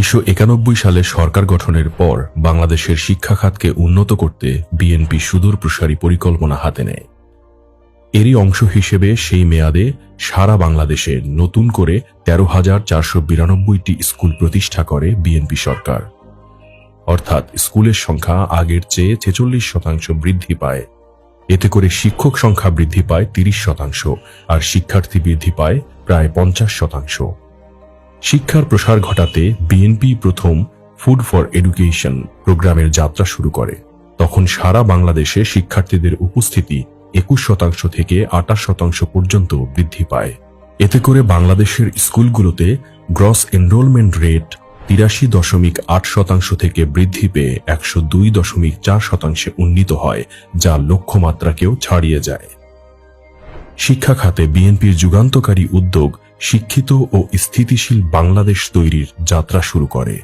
1991 সালে সরকার গঠনের পর বাংলাদেশের শিক্ষা খাতকে উন্নত করতে বিএনপি সুদূরপ্রসারী পরিকল্পনা হাতে নেয়। এরই অংশ হিসেবে সেই মেয়াদে সারা বাংলাদেশে নতুন করে 13,492টি স্কুল প্রতিষ্ঠা করে বিএনপি সরকার। অর্থাৎ স্কুলের সংখ্যা আগের চেয়ে 46% বৃদ্ধি পায়। এতে করে শিক্ষক সংখ্যা বৃদ্ধি পায় 30% আর শিক্ষার্থী বৃদ্ধি পায় প্রায় 50%। শিক্ষার প্রসার ঘটাতে বিএনপি প্রথম ফুড ফর এডুকেশন প্রোগ্রামের যাত্রা শুরু করে। তখন সারা বাংলাদেশে শিক্ষার্থীদের উপস্থিতি 21% থেকে 28% পর্যন্ত বৃদ্ধি পায়। এতে করে বাংলাদেশের স্কুলগুলোতে গ্রস এনরোলমেন্ট রেট 83.8% থেকে বৃদ্ধি পেয়ে 102.4% উন্নীত হয়, যা লক্ষ্যমাত্রাকেও ছাড়িয়ে যায়। শিক্ষা খাতে বিএনপির যুগান্তকারী উদ্যোগ শিক্ষিত ও স্থিতিশীল বাংলাদেশ তৈরির যাত্রা শুরু করে।